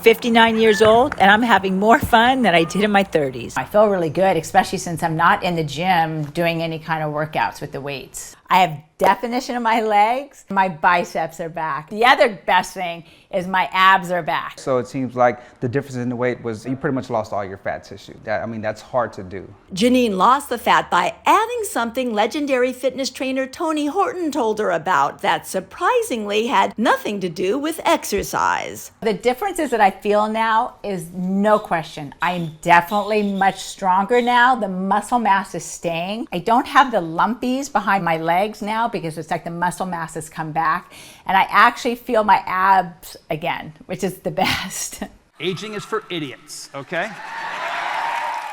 59 years old, and I'm having more fun than I did in my 30s. I feel really good, especially since I'm not in the gym doing any kind of workouts with the weights. I have definition of my legs. My biceps are back. The other best thing is my abs are back. So it seems like the difference in the weight was you pretty much lost all your fat tissue. That's hard to do. Janine lost the fat by adding something legendary fitness trainer Tony Horton told her about that surprisingly had nothing to do with exercise. The differences that I feel now is no question. I'm definitely much stronger now. The muscle mass is staying. I don't have the lumpies behind my legs now because it's like the muscle mass has come back. And I actually feel my abs again, which is the best. Aging is for idiots, okay?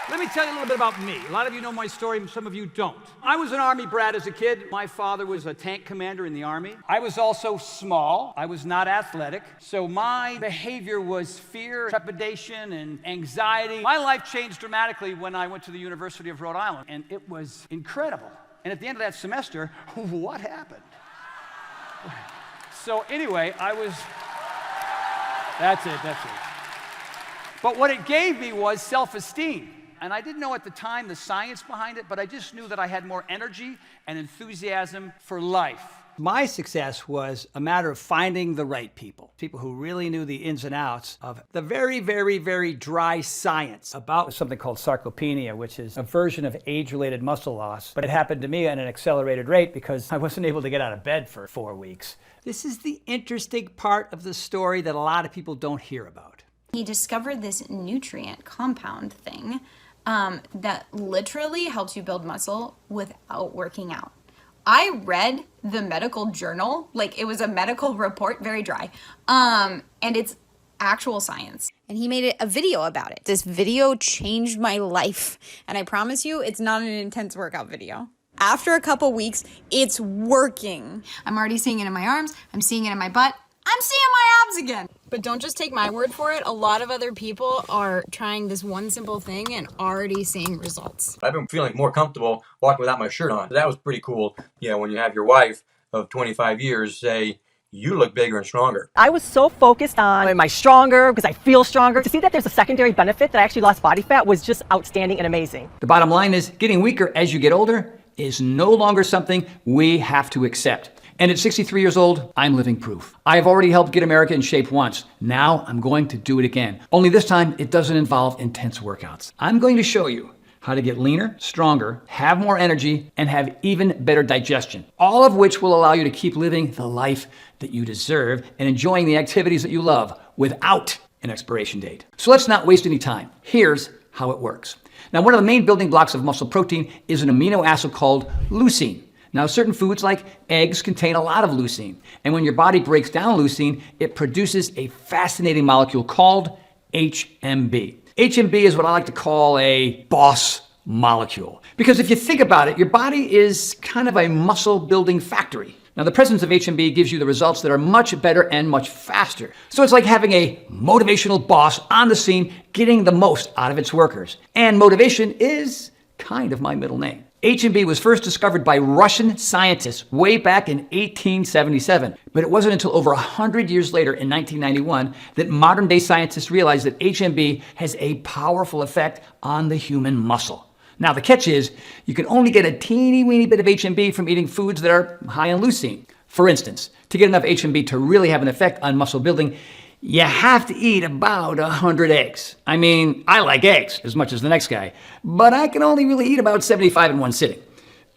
Let me tell you a little bit about me. A lot of you know my story, some of you don't. I was an Army brat as a kid. My father was a tank commander in the Army. I was also small. I was not athletic. So my behavior was fear, trepidation, and anxiety. My life changed dramatically when I went to the University of Rhode Island, and it was incredible. And at the end of that semester, what happened? So anyway, that's it. But what it gave me was self-esteem. And I didn't know at the time the science behind it, but I just knew that I had more energy and enthusiasm for life. My success was a matter of finding the right people who really knew the ins and outs of the very, very, very dry science about something called sarcopenia, which is a version of age-related muscle loss. But it happened to me at an accelerated rate because I wasn't able to get out of bed for 4 weeks. This is the interesting part of the story that a lot of people don't hear about. He discovered this nutrient compound thing that literally helps you build muscle without working out. I read the medical journal, like it was a medical report, very dry, and it's actual science. And he made a video about it. This video changed my life. And I promise you, it's not an intense workout video. After a couple weeks, it's working. I'm already seeing it in my arms. I'm seeing it in my butt. I'm seeing my abs again. But don't just take my word for it. A lot of other people are trying this one simple thing and already seeing results. I've been feeling more comfortable walking without my shirt on. That was pretty cool. When you have your wife of 25 years say, you look bigger and stronger. I was so focused on, am I stronger because I feel stronger? To see that there's a secondary benefit that I actually lost body fat was just outstanding and amazing. The bottom line is getting weaker as you get older is no longer something we have to accept. And at 63 years old, I'm living proof. I have already helped get America in shape once. Now I'm going to do it again. Only this time, it doesn't involve intense workouts. I'm going to show you how to get leaner, stronger, have more energy, and have even better digestion. All of which will allow you to keep living the life that you deserve and enjoying the activities that you love without an expiration date. So let's not waste any time. Here's how it works. Now, one of the main building blocks of muscle protein is an amino acid called leucine. Now, certain foods like eggs contain a lot of leucine. And when your body breaks down leucine, it produces a fascinating molecule called HMB. HMB is what I like to call a boss molecule. Because if you think about it, your body is kind of a muscle building factory. Now, the presence of HMB gives you the results that are much better and much faster. So it's like having a motivational boss on the scene, getting the most out of its workers. And motivation is kind of my middle name. HMB was first discovered by Russian scientists way back in 1877. But it wasn't until over 100 years later in 1991 that modern day scientists realized that HMB has a powerful effect on the human muscle. Now the catch is, you can only get a teeny weeny bit of HMB from eating foods that are high in leucine. For instance, to get enough HMB to really have an effect on muscle building, you have to eat about 100 eggs. I mean, I like eggs as much as the next guy, but I can only really eat about 75 in one sitting.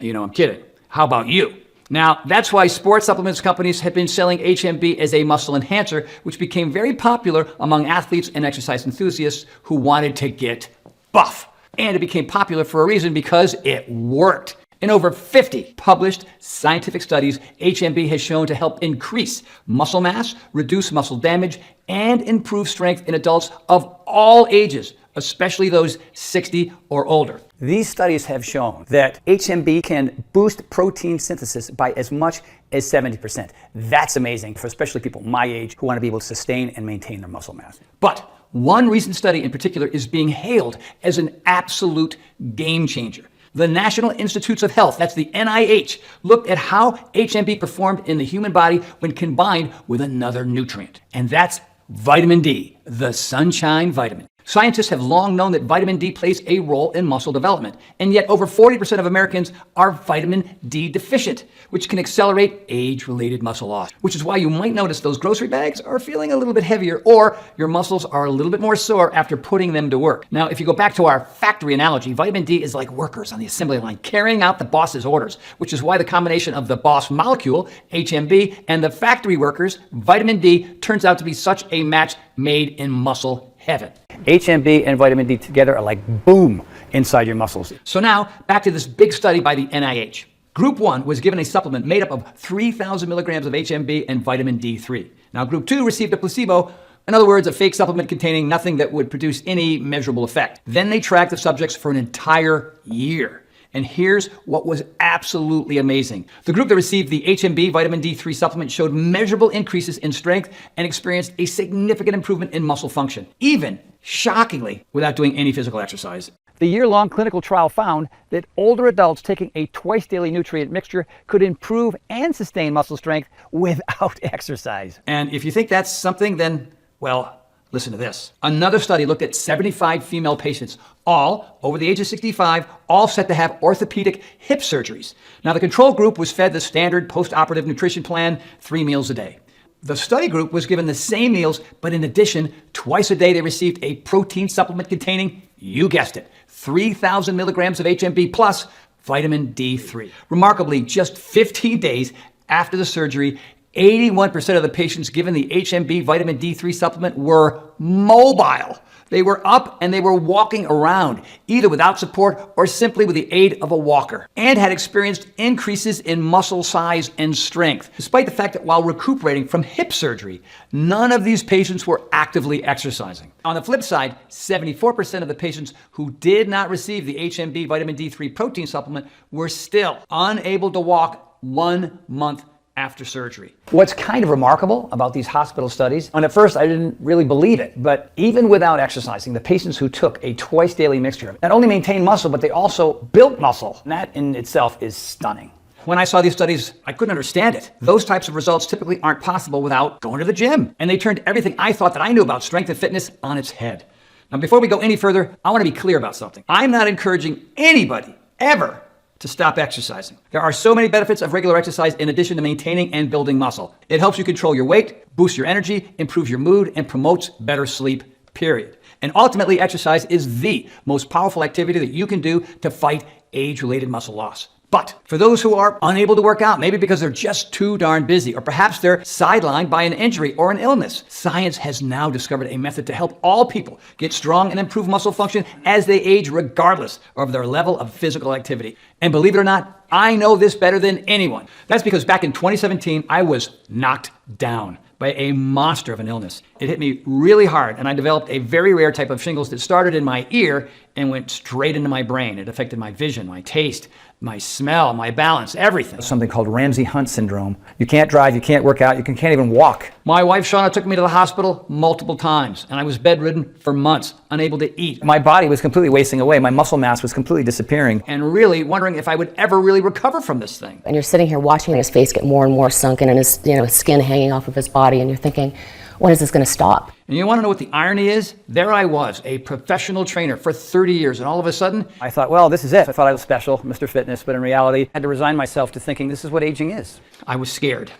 I'm kidding. How about you? Now, that's why sports supplements companies have been selling HMB as a muscle enhancer, which became very popular among athletes and exercise enthusiasts who wanted to get buff. And it became popular for a reason, because it worked. In over 50 published scientific studies, HMB has shown to help increase muscle mass, reduce muscle damage, and improve strength in adults of all ages, especially those 60 or older. These studies have shown that HMB can boost protein synthesis by as much as 70%. That's amazing for especially people my age who want to be able to sustain and maintain their muscle mass. But one recent study in particular is being hailed as an absolute game changer. The National Institutes of Health, that's the NIH, looked at how HMB performed in the human body when combined with another nutrient, and that's vitamin D. the sunshine vitamin. Scientists have long known that vitamin D plays a role in muscle development, and yet over 40% of Americans are vitamin D deficient, which can accelerate age-related muscle loss, which is why you might notice those grocery bags are feeling a little bit heavier, or your muscles are a little bit more sore after putting them to work. Now, if you go back to our factory analogy, vitamin D is like workers on the assembly line carrying out the boss's orders, which is why the combination of the boss molecule, HMB, and the factory workers, vitamin D, turns out to be such a match made in muscle heaven. HMB and vitamin D together are like boom inside your muscles. So now, back to this big study by the NIH. Group 1 was given a supplement made up of 3,000 milligrams of HMB and vitamin D3. Now, Group 2 received a placebo, in other words, a fake supplement containing nothing that would produce any measurable effect. Then they tracked the subjects for an entire year. And here's what was absolutely amazing. The group that received the HMB vitamin D3 supplement showed measurable increases in strength and experienced a significant improvement in muscle function, even, shockingly, without doing any physical exercise. The year-long clinical trial found that older adults taking a twice-daily nutrient mixture could improve and sustain muscle strength without exercise. And if you think that's something, then, well, listen to this. Another study looked at 75 female patients, all over the age of 65, all set to have orthopedic hip surgeries. Now, the control group was fed the standard post-operative nutrition plan, 3 meals a day. The study group was given the same meals, but in addition, twice a day they received a protein supplement containing, you guessed it, 3,000 milligrams of HMB plus vitamin D3. Remarkably, just 15 days after the surgery, 81% of the patients given the HMB vitamin D3 supplement were mobile. They were up and they were walking around, either without support or simply with the aid of a walker, and had experienced increases in muscle size and strength, despite the fact that while recuperating from hip surgery, none of these patients were actively exercising. On the flip side, 74% of the patients who did not receive the HMB vitamin D3 protein supplement were still unable to walk 1 month after surgery. What's kind of remarkable about these hospital studies, and at first I didn't really believe it, but even without exercising, the patients who took a twice daily mixture not only maintained muscle, but they also built muscle. And that in itself is stunning. When I saw these studies, I couldn't understand it. Those types of results typically aren't possible without going to the gym. And they turned everything I thought that I knew about strength and fitness on its head. Now, before we go any further, I want to be clear about something. I'm not encouraging anybody ever to stop exercising. There are so many benefits of regular exercise in addition to maintaining and building muscle. It helps you control your weight, boosts your energy, improves your mood, and promotes better sleep, period. And ultimately, exercise is the most powerful activity that you can do to fight age-related muscle loss. But for those who are unable to work out, maybe because they're just too darn busy, or perhaps they're sidelined by an injury or an illness, science has now discovered a method to help all people get strong and improve muscle function as they age, regardless of their level of physical activity. And believe it or not, I know this better than anyone. That's because back in 2017, I was knocked down by a monster of an illness. It hit me really hard, and I developed a very rare type of shingles that started in my ear and went straight into my brain. It affected my vision, my taste, my smell, my balance, everything. Something called Ramsay-Hunt syndrome. You can't drive, you can't work out, you can't even walk. My wife, Shauna, took me to the hospital multiple times, and I was bedridden for months, unable to eat. My body was completely wasting away. My muscle mass was completely disappearing, and really wondering if I would ever really recover from this thing. And you're sitting here watching his face get more and more sunken and his skin hanging off of his body, and you're thinking, when is this going to stop? And you want to know what the irony is? There I was, a professional trainer for 30 years, and all of a sudden, I thought, well, this is it. I thought I was special, Mr. Fitness, but in reality, I had to resign myself to thinking this is what aging is. I was scared.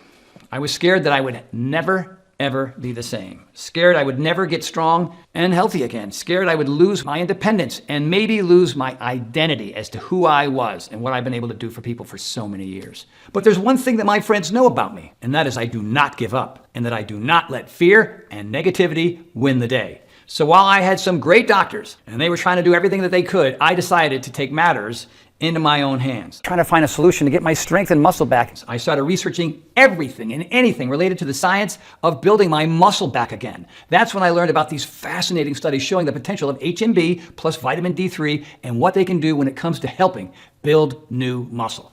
I was scared that I would never, ever be the same. Scared I would never get strong and healthy again. Scared I would lose my independence and maybe lose my identity as to who I was and what I've been able to do for people for so many years. But there's one thing that my friends know about me, and that is I do not give up, and that I do not let fear and negativity win the day. So while I had some great doctors and they were trying to do everything that they could, I decided to take matters into my own hands, trying to find a solution to get my strength and muscle back. I started researching everything and anything related to the science of building my muscle back again. That's when I learned about these fascinating studies showing the potential of HMB plus vitamin D3 and what they can do when it comes to helping build new muscle.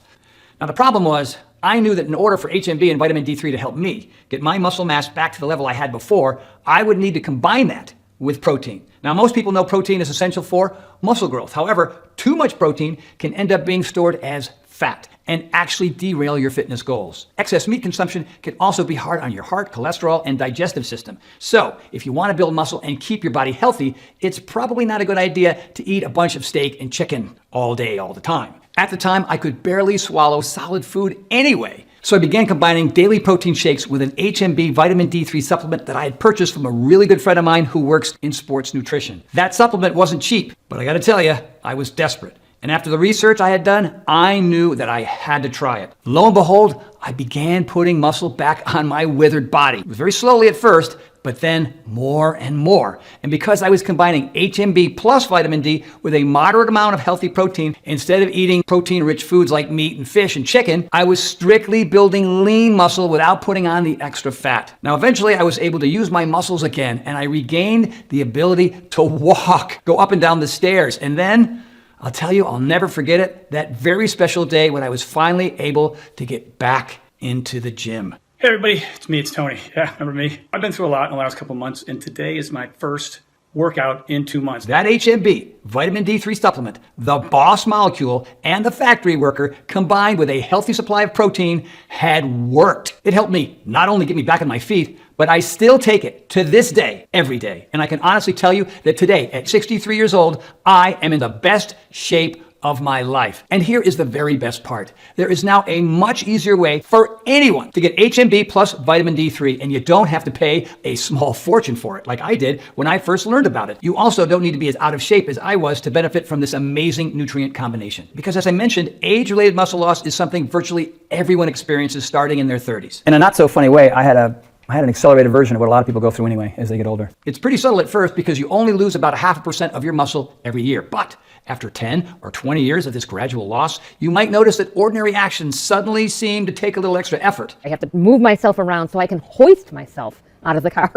Now, the problem was, I knew that in order for HMB and vitamin D3 to help me get my muscle mass back to the level I had before, I would need to combine that with protein. Now, most people know protein is essential for muscle growth. However, too much protein can end up being stored as fat and actually derail your fitness goals. Excess meat consumption can also be hard on your heart, cholesterol, and digestive system. So if you want to build muscle and keep your body healthy, it's probably not a good idea to eat a bunch of steak and chicken all day, all the time. At the time, I could barely swallow solid food anyway. So I began combining daily protein shakes with an HMB vitamin D3 supplement that I had purchased from a really good friend of mine who works in sports nutrition. That supplement wasn't cheap, but I gotta tell you, I was desperate. And after the research I had done, I knew that I had to try it. Lo and behold, I began putting muscle back on my withered body. It was very slowly at first, but then more and more. And because I was combining HMB plus vitamin D with a moderate amount of healthy protein, instead of eating protein-rich foods like meat and fish and chicken, I was strictly building lean muscle without putting on the extra fat. Now, eventually I was able to use my muscles again, and I regained the ability to walk, go up and down the stairs, and then I'll tell you, I'll never forget it, that very special day when I was finally able to get back into the gym. Hey everybody, it's Tony. Yeah, remember me? I've been through a lot in the last couple months, and today is my first workout in 2 months. That HMB, vitamin D3 supplement, the boss molecule, and the factory worker combined with a healthy supply of protein had worked. It helped me not only get me back on my feet, but I still take it to this day, every day. And I can honestly tell you that today, at 63 years old, I am in the best shape of my life. And here is the very best part. There is now a much easier way for anyone to get HMB plus vitamin D3, and you don't have to pay a small fortune for it like I did when I first learned about it. You also don't need to be as out of shape as I was to benefit from this amazing nutrient combination. Because as I mentioned, age-related muscle loss is something virtually everyone experiences starting in their 30s. In a not so funny way, I had an accelerated version of what a lot of people go through anyway as they get older. It's pretty subtle at first because you only lose about 0.5% of your muscle every year. But after 10 or 20 years of this gradual loss, you might notice that ordinary actions suddenly seem to take a little extra effort. I have to move myself around so I can hoist myself out of the car.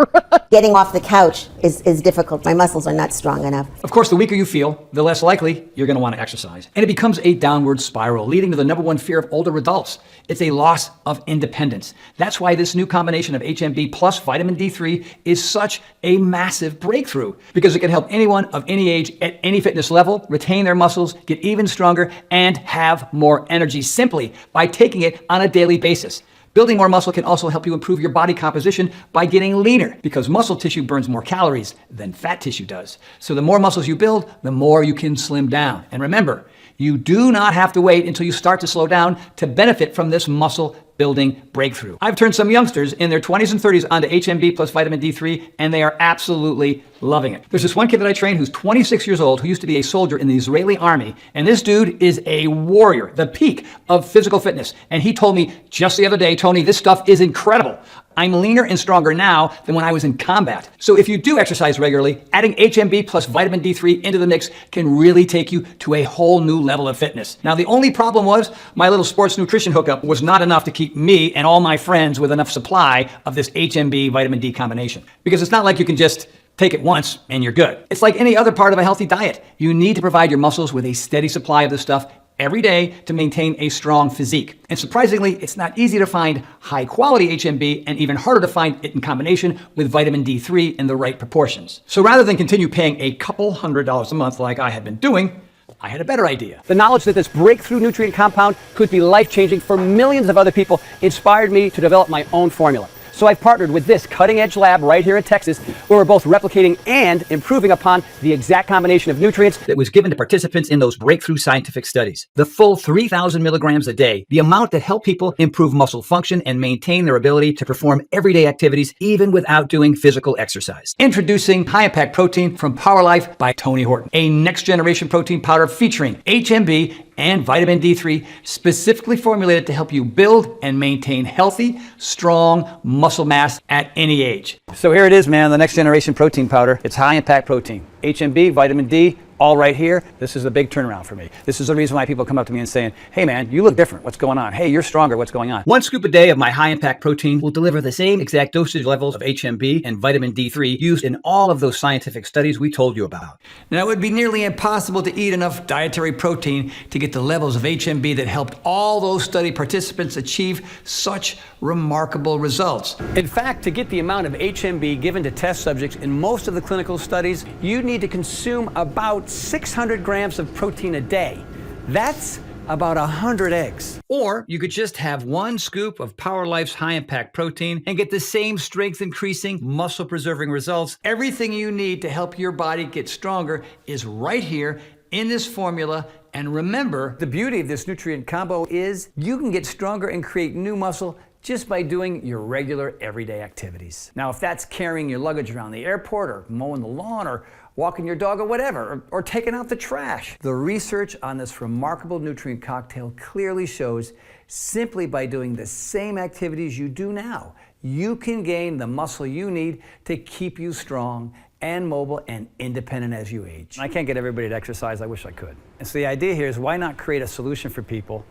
Getting off the couch is difficult. My muscles are not strong enough. Of course, the weaker you feel, the less likely you're going to want to exercise. And it becomes a downward spiral, leading to the #1 fear of older adults. It's a loss of independence. That's why this new combination of HMB plus vitamin D3 is such a massive breakthrough, because it can help anyone of any age at any fitness level retain their muscles, get even stronger, and have more energy simply by taking it on a daily basis. Building more muscle can also help you improve your body composition by getting leaner, because muscle tissue burns more calories than fat tissue does. So the more muscles you build, the more you can slim down. And remember, you do not have to wait until you start to slow down to benefit from this muscle building breakthrough. I've turned some youngsters in their 20s and 30s onto HMB plus vitamin D3, and they are absolutely loving it. There's this one kid that I train who's 26 years old, who used to be a soldier in the Israeli army, and this dude is a warrior, the peak of physical fitness. And he told me just the other day, Tony, this stuff is incredible. I'm leaner and stronger now than when I was in combat. So if you do exercise regularly, adding HMB plus vitamin D3 into the mix can really take you to a whole new level of fitness. Now, the only problem was my little sports nutrition hookup was not enough to keep me and all my friends with enough supply of this HMB vitamin D combination. Because it's not like you can just take it once and you're good. It's like any other part of a healthy diet. You need to provide your muscles with a steady supply of this stuff every day to maintain a strong physique. And surprisingly, it's not easy to find high quality HMB, and even harder to find it in combination with vitamin D3 in the right proportions. So rather than continue paying a couple $100s a month like I had been doing, I had a better idea. The knowledge that this breakthrough nutrient compound could be life-changing for millions of other people inspired me to develop my own formula. So I've partnered with this cutting-edge lab right here in Texas, where we're both replicating and improving upon the exact combination of nutrients that was given to participants in those breakthrough scientific studies. The full 3,000 milligrams a day, the amount that helped people improve muscle function and maintain their ability to perform everyday activities even without doing physical exercise. Introducing high-impact protein from Power Life by Tony Horton, a next-generation protein powder featuring HMB and vitamin D3, specifically formulated to help you build and maintain healthy, strong muscle mass at any age. So here it is, man, the next generation protein powder. It's high impact protein. HMB, vitamin D, all right here. This is a big turnaround for me. This is the reason why people come up to me and saying, hey man, you look different. What's going on? Hey, you're stronger. What's going on? 1 scoop a day of my high impact protein will deliver the same exact dosage levels of HMB and vitamin D3 used in all of those scientific studies we told you about. Now, it would be nearly impossible to eat enough dietary protein to get the levels of HMB that helped all those study participants achieve such remarkable results. In fact, to get the amount of HMB given to test subjects in most of the clinical studies, you need to consume about 600 grams of protein a day. That's about 100 eggs. Or you could just have 1 scoop of Power Life's high impact protein and get the same strength increasing, muscle preserving results. Everything you need to help your body get stronger is right here in this formula. And remember, the beauty of this nutrient combo is you can get stronger and create new muscle just by doing your regular everyday activities. Now, if that's carrying your luggage around the airport or mowing the lawn or walking your dog or whatever, or taking out the trash, the research on this remarkable nutrient cocktail clearly shows simply by doing the same activities you do now, you can gain the muscle you need to keep you strong and mobile and independent as you age. I can't get everybody to exercise, I wish I could. And so the idea here is, why not create a solution for people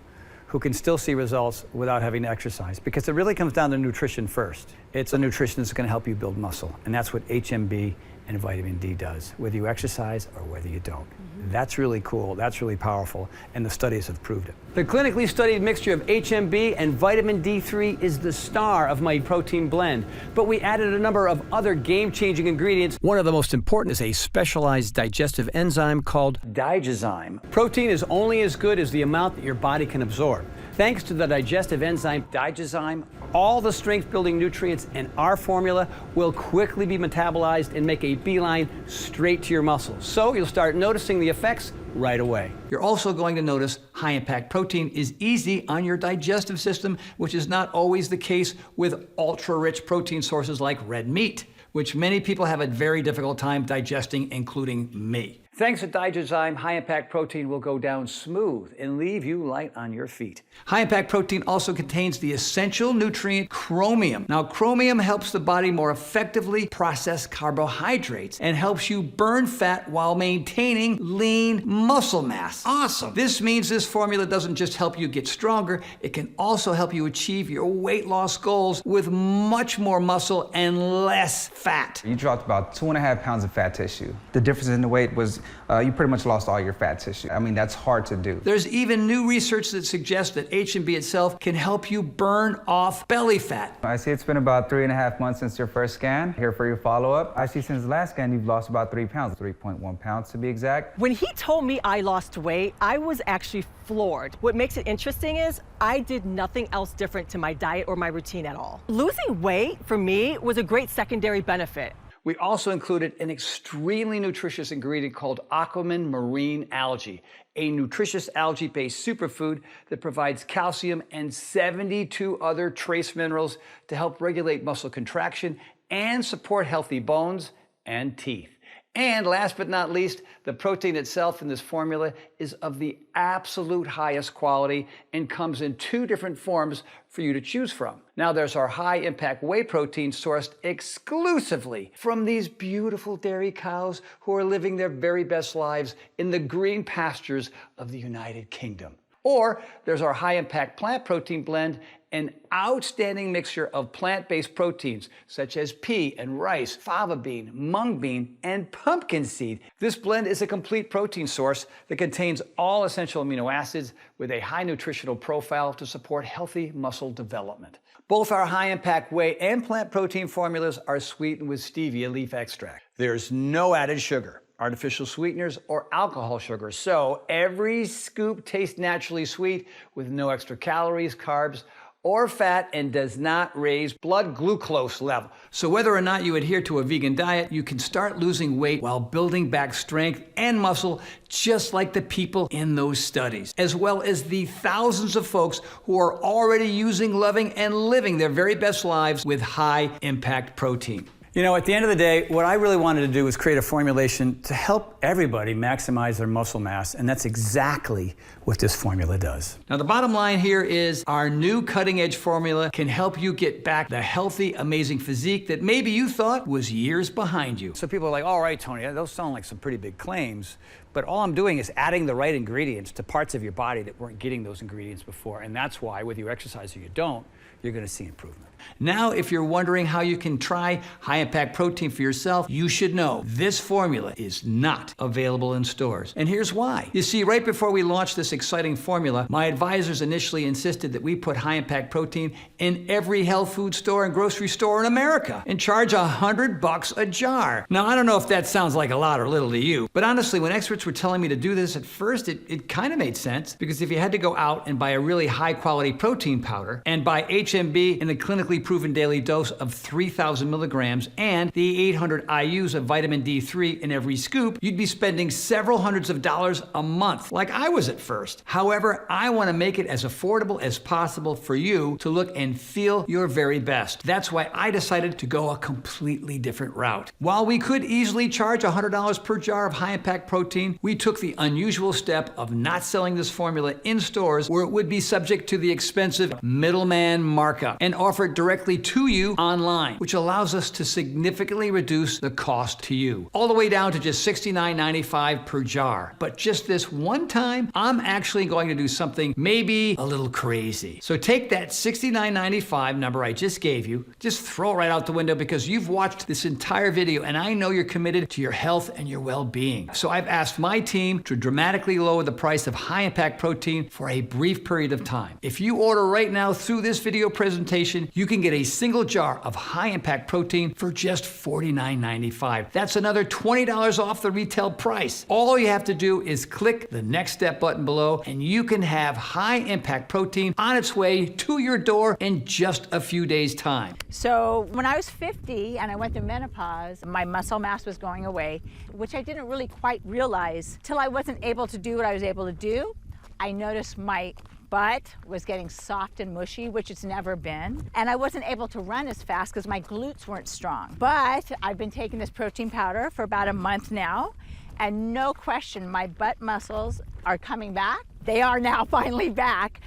who can still see results without having to exercise? Because it really comes down to nutrition first. It's a nutrition that's going to help you build muscle, and that's what HMB and vitamin D does, whether you exercise or whether you don't. That's really cool, that's really powerful, and the studies have proved it. The clinically studied mixture of HMB and vitamin D3 is the star of my protein blend, but we added a number of other game-changing ingredients. One of the most important is a specialized digestive enzyme called digozyme. Protein is only as good as the amount that your body can absorb. Thanks to the digestive enzyme digozyme, all the strength-building nutrients in our formula will quickly be metabolized and make a beeline straight to your muscles. So you'll start noticing the effects right away. You're also going to notice high-impact protein is easy on your digestive system, which is not always the case with ultra-rich protein sources like red meat, which many people have a very difficult time digesting, including me. Thanks to digozyme, high-impact protein will go down smooth and leave you light on your feet. High-impact protein also contains the essential nutrient chromium. Now, chromium helps the body more effectively process carbohydrates and helps you burn fat while maintaining lean muscle mass. Awesome! This means this formula doesn't just help you get stronger, it can also help you achieve your weight loss goals with much more muscle and less fat. You dropped about 2.5 pounds of fat tissue. The difference in the weight was you pretty much lost all your fat tissue. I mean, that's hard to do. There's even new research that suggests that HMB itself can help you burn off belly fat. I see it's been about 3.5 months since your first scan. Here for your follow-up. I see since the last scan you've lost about 3 pounds, 3.1 pounds to be exact. When he told me I lost weight, I was actually floored. What makes it interesting is I did nothing else different to my diet or my routine at all. Losing weight, for me, was a great secondary benefit. We also included an extremely nutritious ingredient called Aquaman marine algae, a nutritious algae-based superfood that provides calcium and 72 other trace minerals to help regulate muscle contraction and support healthy bones and teeth. And last but not least, the protein itself in this formula is of the absolute highest quality and comes in 2 different forms for you to choose from. Now there's our high-impact whey protein sourced exclusively from these beautiful dairy cows who are living their very best lives in the green pastures of the United Kingdom. Or there's our high-impact plant protein blend, an outstanding mixture of plant-based proteins such as pea and rice, fava bean, mung bean, and pumpkin seed. This blend is a complete protein source that contains all essential amino acids with a high nutritional profile to support healthy muscle development. Both our high-impact whey and plant protein formulas are sweetened with stevia leaf extract. There's no added sugar, artificial sweeteners, or alcohol sugar, so every scoop tastes naturally sweet with no extra calories, carbs, or fat, and does not raise blood glucose level. So whether or not you adhere to a vegan diet, you can start losing weight while building back strength and muscle, just like the people in those studies, as well as the thousands of folks who are already using, loving, and living their very best lives with high-impact protein. You know, at the end of the day, what I really wanted to do was create a formulation to help everybody maximize their muscle mass, and that's exactly what this formula does. Now, the bottom line here is our new cutting-edge formula can help you get back the healthy, amazing physique that maybe you thought was years behind you. So people are like, all right, Tony, those sound like some pretty big claims, but all I'm doing is adding the right ingredients to parts of your body that weren't getting those ingredients before, and that's why, whether you exercise or you don't, you're gonna see improvement. Now, if you're wondering how you can try high impact protein for yourself, you should know this formula is not available in stores. And here's why. You see, right before we launched this exciting formula, my advisors initially insisted that we put high impact protein in every health food store and grocery store in America and charge $100 a jar. Now, I don't know if that sounds like a lot or little to you, but honestly, when experts were telling me to do this at first, it kind of made sense, because if you had to go out and buy a really high quality protein powder and buy HMB in a clinically proven daily dose of 3,000 milligrams and the 800 IUs of vitamin D3 in every scoop, you'd be spending several hundreds of dollars a month, like I was at first. However, I want to make it as affordable as possible for you to look and feel your very best. That's why I decided to go a completely different route. While we could easily charge $100 per jar of high impact protein, we took the unusual step of not selling this formula in stores where it would be subject to the expensive middleman markup and offer it directly to you online, which allows us to significantly reduce the cost to you, all the way down to just $69.95 per jar. But just this one time, I'm actually going to do something maybe a little crazy. So take that $69.95 number I just gave you, just throw it right out the window, because you've watched this entire video and I know you're committed to your health and your well-being. So I've asked my team to dramatically lower the price of high impact protein for a brief period of time. If you order right now through this video presentation, you can get a single jar of high impact protein for just $49.95. That's another $20 off the retail price. All you have to do is click the next step button below and you can have high impact protein on its way to your door in just a few days' time. So when I was 50 and I went through menopause, my muscle mass was going away, which I didn't really quite realize till I wasn't able to do what I was able to do. I noticed my butt was getting soft and mushy, which it's never been. And I wasn't able to run as fast because my glutes weren't strong. But I've been taking this protein powder for about a month now, and no question, my butt muscles are coming back. They are now finally back,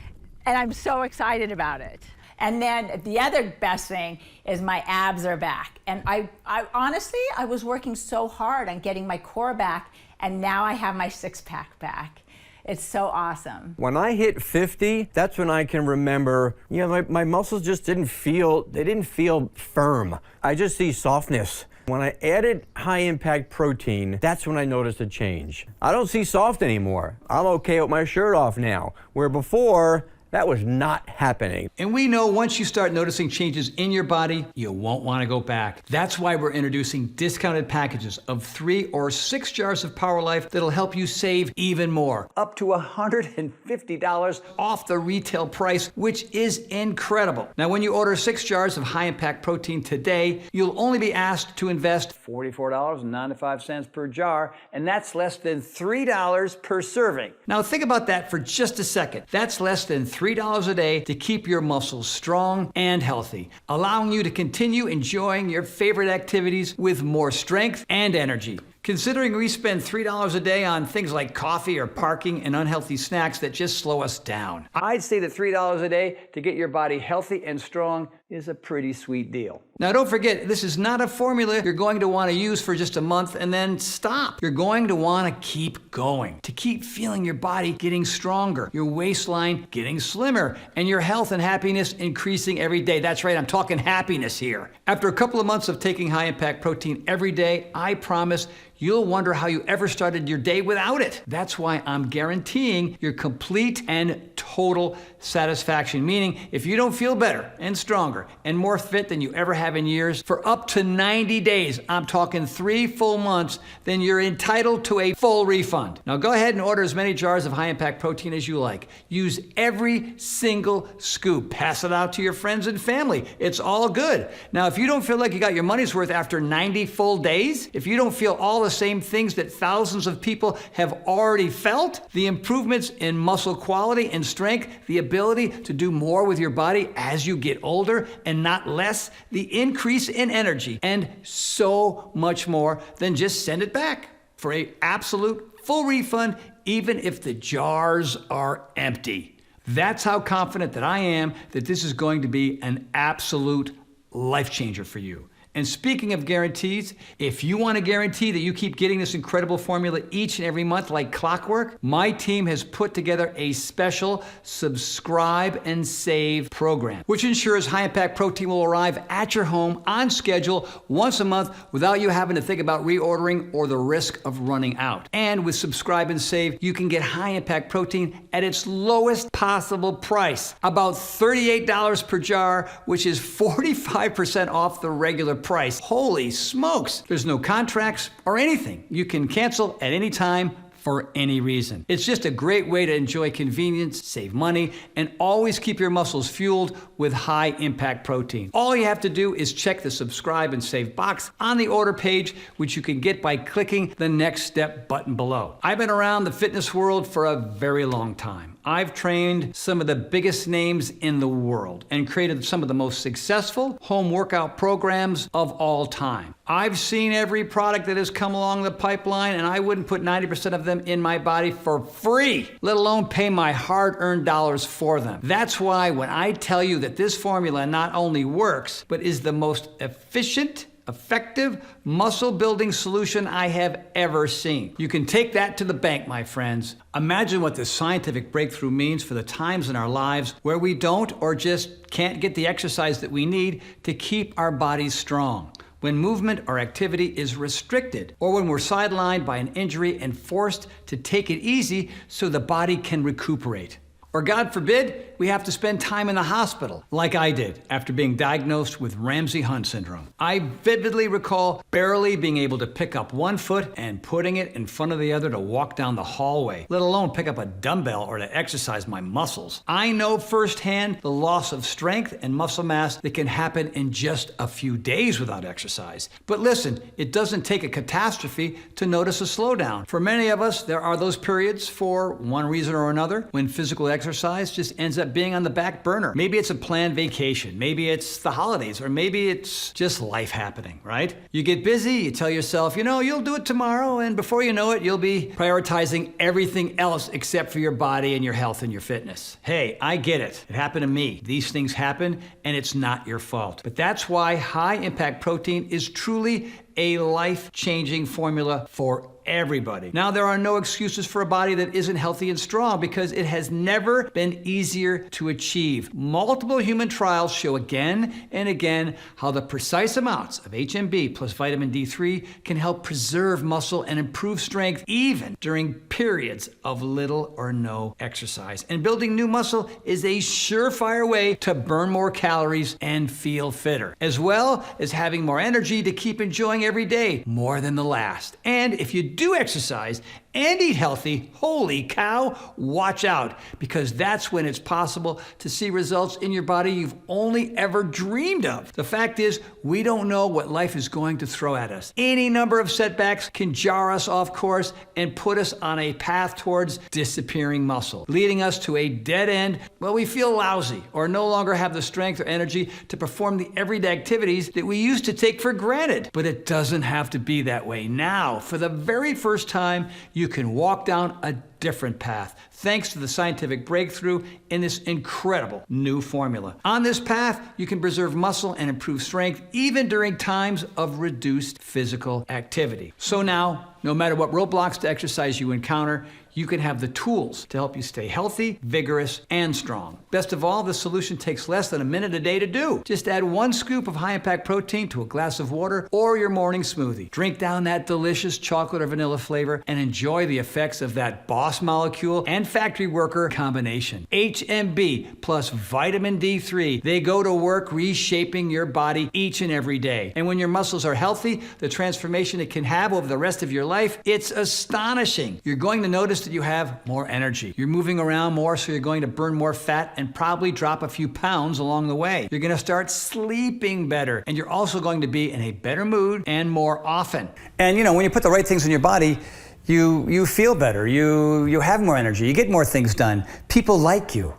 and I'm so excited about it. And then the other best thing is my abs are back. And I honestly, I was working so hard on getting my core back, and now I have my six-pack back. It's so awesome. When I hit 50, that's when I can remember, my muscles just didn't feel firm. I just see softness. When I added high impact protein, that's when I noticed a change. I don't see soft anymore. I'm okay with my shirt off now, where before, that was not happening. And we know once you start noticing changes in your body, you won't want to go back. That's why we're introducing discounted packages of 3 or 6 jars of Power Life that'll help you save even more, up to $150 off the retail price, which is incredible. Now, when you order 6 jars of high impact protein today, you'll only be asked to invest $44.95 per jar, and that's less than $3 per serving. Now, think about that for just a second. That's less than $3 a day to keep your muscles strong and healthy, allowing you to continue enjoying your favorite activities with more strength and energy. Considering we spend $3 a day on things like coffee or parking and unhealthy snacks that just slow us down, I'd say that $3 a day to get your body healthy and strong is a pretty sweet deal. Now, don't forget, this is not a formula you're going to want to use for just a month and then stop. You're going to want to keep going, to keep feeling your body getting stronger, your waistline getting slimmer, and your health and happiness increasing every day. That's right, I'm talking happiness here. After a couple of months of taking high impact protein every day, I promise you'll wonder how you ever started your day without it. That's why I'm guaranteeing your complete and total satisfaction, meaning if you don't feel better and stronger and more fit than you ever have in years for up to 90 days, I'm talking 3 full months, then you're entitled to a full refund. Now go ahead and order as many jars of high impact protein as you like. Use every single scoop. Pass it out to your friends and family. It's all good. Now, if you don't feel like you got your money's worth after 90 full days, if you don't feel all the same things that thousands of people have already felt, the improvements in muscle quality and strength, the ability to do more with your body as you get older and not less, the increase in energy, and so much more, then just send it back for an absolute full refund, even if the jars are empty. That's how confident that I am that this is going to be an absolute life changer for you. And speaking of guarantees, if you want to guarantee that you keep getting this incredible formula each and every month like clockwork, my team has put together a special subscribe and save program, which ensures high impact protein will arrive at your home on schedule once a month without you having to think about reordering or the risk of running out. And with subscribe and save, you can get high impact protein at its lowest possible price, about $38 per jar, which is 45% off the regular price. Holy smokes! There's no contracts or anything. You can cancel at any time for any reason. It's just a great way to enjoy convenience, save money, and always keep your muscles fueled with high impact protein. All you have to do is check the subscribe and save box on the order page, which you can get by clicking the next step button below. I've been around the fitness world for a very long time. I've trained some of the biggest names in the world and created some of the most successful home workout programs of all time. I've seen every product that has come along the pipeline, and I wouldn't put 90% of them in my body for free, let alone pay my hard-earned dollars for them. That's why when I tell you that this formula not only works, but is the most efficient, effective muscle building solution I have ever seen. You can take that to the bank, my friends. Imagine what this scientific breakthrough means for the times in our lives where we don't or just can't get the exercise that we need to keep our bodies strong. When movement or activity is restricted, or when we're sidelined by an injury and forced to take it easy so the body can recuperate. Or God forbid, we have to spend time in the hospital, like I did after being diagnosed with Ramsay-Hunt syndrome. I vividly recall barely being able to pick up one foot and putting it in front of the other to walk down the hallway, let alone pick up a dumbbell or to exercise my muscles. I know firsthand the loss of strength and muscle mass that can happen in just a few days without exercise. But listen, it doesn't take a catastrophe to notice a slowdown. For many of us, there are those periods, for one reason or another, when physical exercise just ends up being on the back burner. Maybe it's a planned vacation, maybe it's the holidays, or maybe it's just life happening, right? You get busy, you tell yourself, you'll do it tomorrow, and before you know it, you'll be prioritizing everything else except for your body and your health and your fitness. Hey, I get it. It happened to me. These things happen, and it's not your fault. But that's why high impact protein is truly a life-changing formula for everybody. Now, there are no excuses for a body that isn't healthy and strong because it has never been easier to achieve. Multiple human trials show again and again how the precise amounts of HMB plus vitamin D3 can help preserve muscle and improve strength even during periods of little or no exercise. And building new muscle is a surefire way to burn more calories and feel fitter, as well as having more energy to keep enjoying every day more than the last. And if you do exercise and eat healthy, holy cow, watch out, because that's when it's possible to see results in your body you've only ever dreamed of. The fact is, we don't know what life is going to throw at us. Any number of setbacks can jar us off course and put us on a path towards disappearing muscle, leading us to a dead end where we feel lousy or no longer have the strength or energy to perform the everyday activities that we used to take for granted. But it doesn't have to be that way. Now, for the very first time, you can walk down a different path thanks to the scientific breakthrough in this incredible new formula. On this path, you can preserve muscle and improve strength even during times of reduced physical activity. So now, no matter what roadblocks to exercise you encounter, you can have the tools to help you stay healthy, vigorous, and strong. Best of all, this solution takes less than a minute a day to do. Just add 1 scoop of high-impact protein to a glass of water or your morning smoothie. Drink down that delicious chocolate or vanilla flavor and enjoy the effects of that boss molecule and factory worker combination. HMB plus vitamin D3. They go to work reshaping your body each and every day. And when your muscles are healthy, the transformation it can have over the rest of your life, it's astonishing. You're going to notice that you have more energy. You're moving around more, so you're going to burn more fat and probably drop a few pounds along the way. You're going to start sleeping better, and you're also going to be in a better mood and more often. And when you put the right things in your body, you feel better, you have more energy, you get more things done. People like you.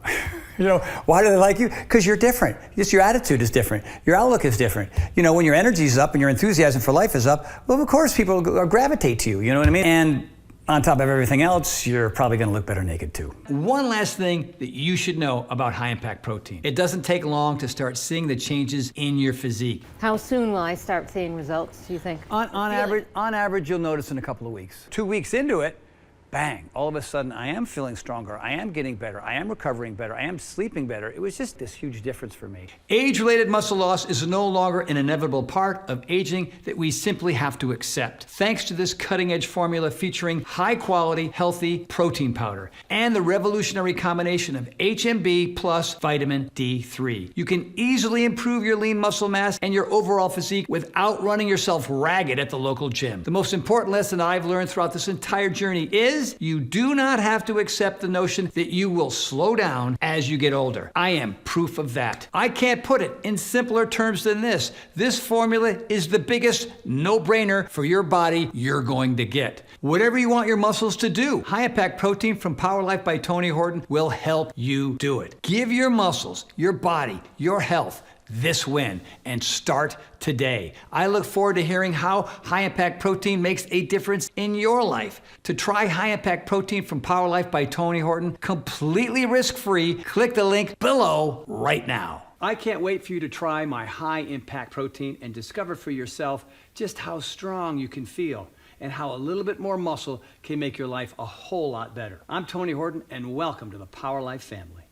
Why do they like you? Because you're different. Just your attitude is different. Your outlook is different. When your energy is up and your enthusiasm for life is up, well, of course people gravitate to you, you know what I mean? And On top of everything else, you're probably gonna look better naked too. One last thing that you should know about high impact protein. It doesn't take long to start seeing the changes in your physique. How soon will I start seeing results, do you think? On average, you'll notice in a couple of weeks. 2 weeks into it, bang, all of a sudden I am feeling stronger, I am getting better, I am recovering better, I am sleeping better. It was just this huge difference for me. Age-related muscle loss is no longer an inevitable part of aging that we simply have to accept, thanks to this cutting-edge formula featuring high-quality, healthy protein powder and the revolutionary combination of HMB plus vitamin D3. You can easily improve your lean muscle mass and your overall physique without running yourself ragged at the local gym. The most important lesson I've learned throughout this entire journey is you do not have to accept the notion that you will slow down as you get older. I am proof of that. I can't put it in simpler terms than this. This formula is the biggest no-brainer for your body you're going to get. Whatever you want your muscles to do, high impact protein from Power Life by Tony Horton will help you do it. Give your muscles, your body, your health this win and start today. I look forward to hearing how high impact protein makes a difference in your life. To try high impact protein from Power Life by Tony Horton completely risk-free, click the link below right now. I can't wait for you to try my high impact protein and discover for yourself just how strong you can feel and how a little bit more muscle can make your life a whole lot better. I'm Tony Horton and welcome to the Power Life family.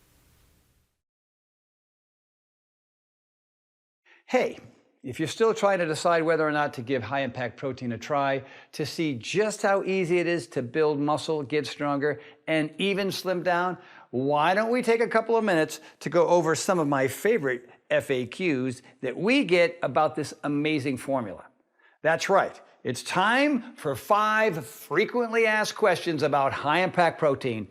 Hey, if you're still trying to decide whether or not to give high impact protein a try to see just how easy it is to build muscle, get stronger, and even slim down, why don't we take a couple of minutes to go over some of my favorite FAQs that we get about this amazing formula. That's right. It's time for 5 frequently asked questions about high impact protein.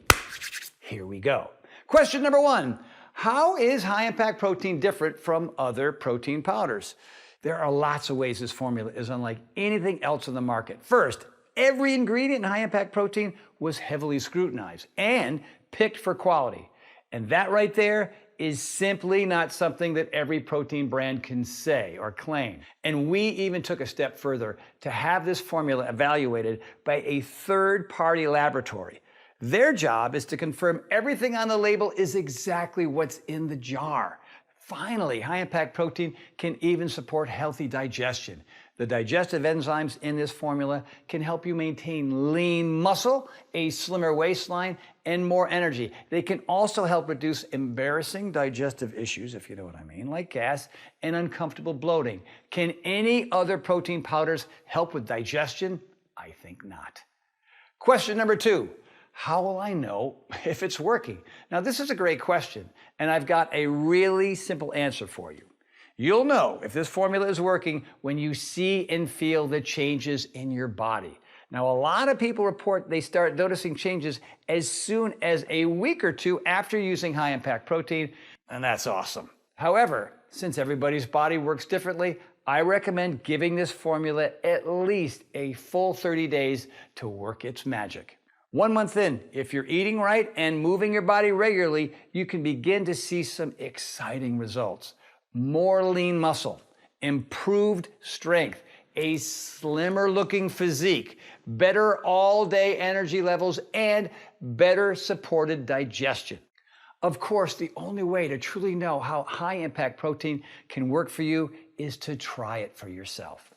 Here we go. Question number 1. How is high impact protein different from other protein powders? There are lots of ways this formula is unlike anything else on the market. First, every ingredient in high impact protein was heavily scrutinized and picked for quality. And that right there is simply not something that every protein brand can say or claim. And we even took a step further to have this formula evaluated by a third-party laboratory. Their job is to confirm everything on the label is exactly what's in the jar. Finally, high impact protein can even support healthy digestion. The digestive enzymes in this formula can help you maintain lean muscle, a slimmer waistline, and more energy. They can also help reduce embarrassing digestive issues, if you know what I mean, like gas and uncomfortable bloating. Can any other protein powders help with digestion? I think not. Question number 2. How will I know if it's working? Now, this is a great question, and I've got a really simple answer for you. You'll know if this formula is working when you see and feel the changes in your body. Now, a lot of people report they start noticing changes as soon as a week or 2 after using high impact protein, and that's awesome. However, since everybody's body works differently, I recommend giving this formula at least a full 30 days to work its magic. 1 month in, if you're eating right and moving your body regularly, you can begin to see some exciting results. More lean muscle, improved strength, a slimmer looking physique, better all-day energy levels, and better supported digestion. Of course, the only way to truly know how high impact protein can work for you is to try it for yourself.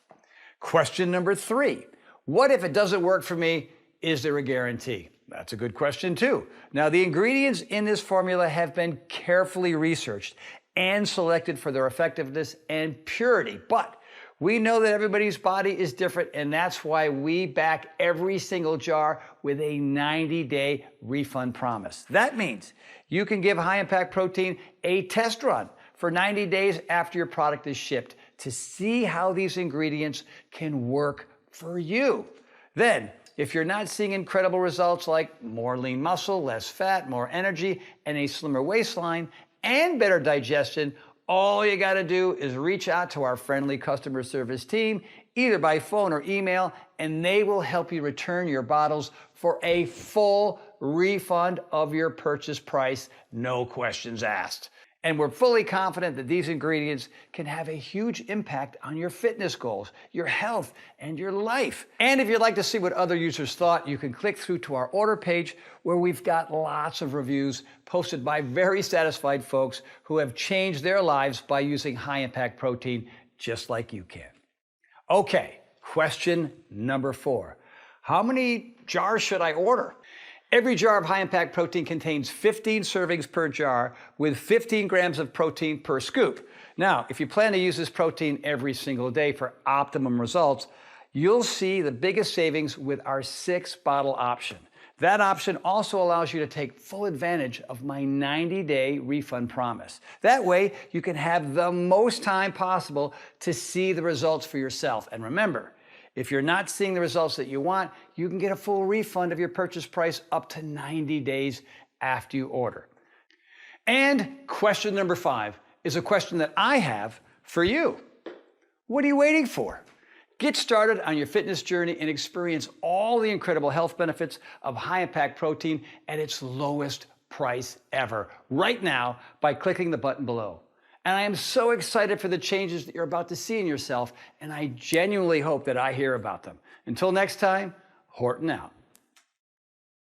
Question number 3. What if it doesn't work for me? Is there a guarantee? That's a good question too. Now, the ingredients in this formula have been carefully researched and selected for their effectiveness and purity, but we know that everybody's body is different, and that's why we back every single jar with a 90-day refund promise. That means you can give high impact protein a test run for 90 days after your product is shipped to see how these ingredients can work for you. Then, if you're not seeing incredible results like more lean muscle, less fat, more energy, and a slimmer waistline, and better digestion, all you gotta do is reach out to our friendly customer service team, either by phone or email, and they will help you return your bottles for a full refund of your purchase price, no questions asked. And we're fully confident that these ingredients can have a huge impact on your fitness goals, your health, and your life. And if you'd like to see what other users thought, you can click through to our order page where we've got lots of reviews posted by very satisfied folks who have changed their lives by using high-impact protein just like you can. Okay, question number 4. How many jars should I order? Every jar of high-impact protein contains 15 servings per jar with 15 grams of protein per scoop. Now, if you plan to use this protein every single day for optimum results, you'll see the biggest savings with our 6-bottle option. That option also allows you to take full advantage of my 90-day refund promise. That way, you can have the most time possible to see the results for yourself. And remember, if you're not seeing the results that you want, you can get a full refund of your purchase price up to 90 days after you order. And question number 5 is a question that I have for you. What are you waiting for? Get started on your fitness journey and experience all the incredible health benefits of high-impact protein at its lowest price ever right now by clicking the button below. And I am so excited for the changes that you're about to see in yourself, and I genuinely hope that I hear about them. Until next time, Horton out.